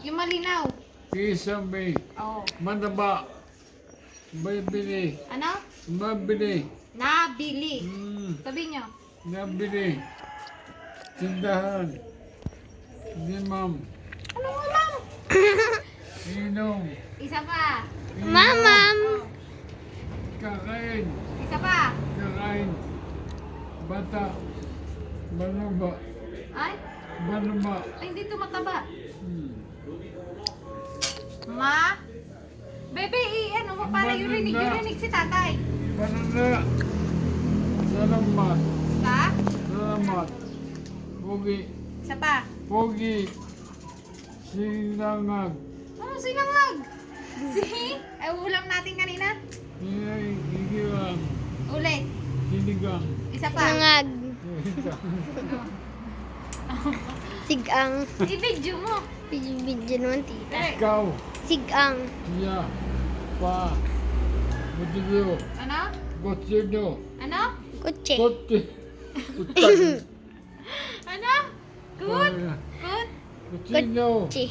Yung malinaw. Kisame. Oh. Mataba. Bibili. Ano? Mabili. Nabili. Sabi nyo. Nabili. Tindahan. Limam. Ano ulam? Inom. Isa pa. Mamam. Kakain. Isa pa. Kakain. Bata. Banaba. Ay? Banaba. Ay, hindi ito mataba. Hmm. Ma? Bebe, ano mo para yurinig si tatay. Banana. Salamat. Sa? Salamat. Pogi. Isa pa. Pogi. Sinangag. Ano sinangag? Si? Ay, ulam natin kanina. Igilang. Ulit. Sinigang. Isa pa. Nangag. Sigang. I-video mo. Video naman, tita. Dali. Ikaw. Sigang. Siya. Pa. Butigo. Ano? Butigo. Ano? Kutse. Kote. Utag. Ano? Good? Good? Butino. Kutse.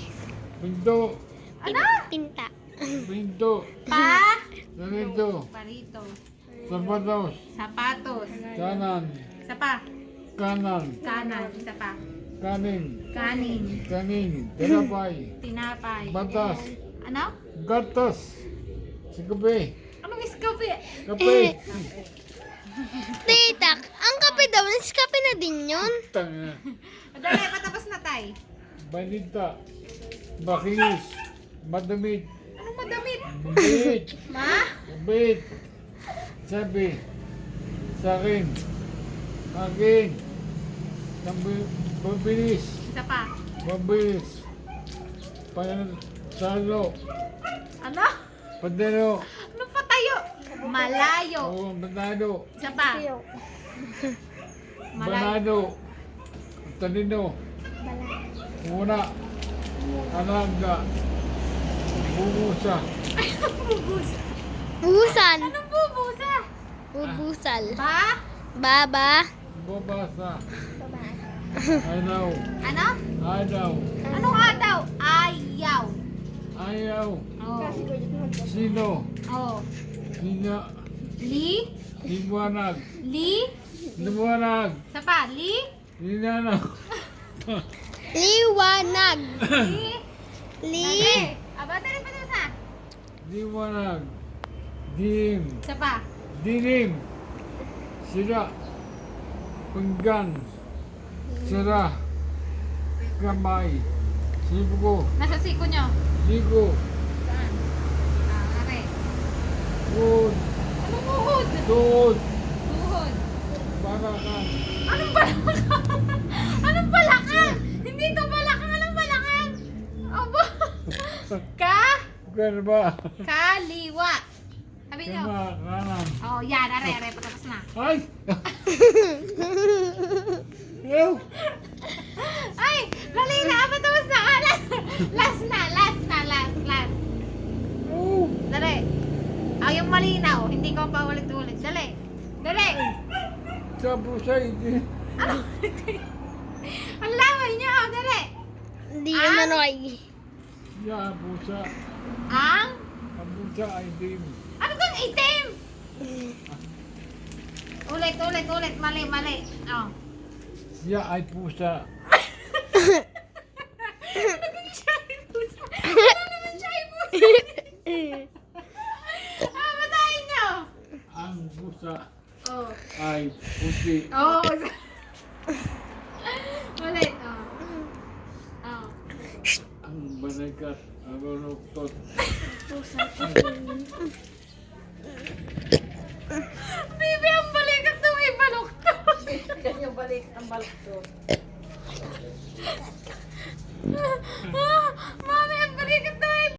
Bindo. Ano? Pinta. Bindo. Pa? Narito. Parito. Sapatos. Sapatos. Kanan. Isa pa. Kanan. Kanan. Isa pa. Kanin. Kanin. Kanin. Tinapay. Tinapay. Batas. Ano? Gatas. Sa kape. Anong iskape? Kape. Tita, ang kape daw, kape na din yun. Tanga. Dali, patapos na tay. Balita. Bakinis. Madamit. Anong madamit? Mabit. Ma? Mabit. Sabi. Sa akin. Akin. Mabilis. Isa pa. Mabilis. Panalo. Ano? Padalo. Anong patayo? Malayo. Oo, banado. Isa pa. Malayo. Banado. Talino. Muna. Alaga. Bumusa. Bubusa. Buhusan. Anong bubusa? Bubusal. Ba? Baba. Babasa. Ayaw. Ano? Ayaw. Anong adaw? Ayaw. Ayaw. Oh. Sino? Oh. Sinya. Li? Liwanag. Li? Liwanag. Isa pa. Li? Linanag. Liwanag. Li? Li. Dali. Aba, dali pa sa. Liwanag. Dim. Isa pa. Dilim. Sira. Penggan. Sira. Kamay. Sibuko. Nasa siko nyo. Sigo. Saan? Are. Wood. Anong uhod? Tuod. Tuhod. Barakan. Anong balakang? Anong balakang? Hindi ito balakang. Anong balakang? Aba. Ka? Garba. Kaliwa. Sabi nyo. Kama. Kanan. Oh, yan. Are. Patapos na. Ay! Ew! Ay! Dali na. Patapos na. Last na. Last. Oh! Dali. Yung malinaw. Hindi ko pa ulit-ulit. Dali. Sabu sa hindi. Ang laway niyo. Dali. Hindi naman ay. Ya, busa. Ang? Ang busa ay dim. Ano kang itim? Ulit. Mali. Oh. Siya ay pusa. Ano kang siya ay pusa? Ano naman siya ay pusa? Basahin niyo. Ang pusa Oh. ay puti. Oh. Ulit. Oh. Oh. Ang banagat ang ruktot. Bibi, ang balikat na may baluktot. Kanyang balik ang baluktot. Mami, ang balikat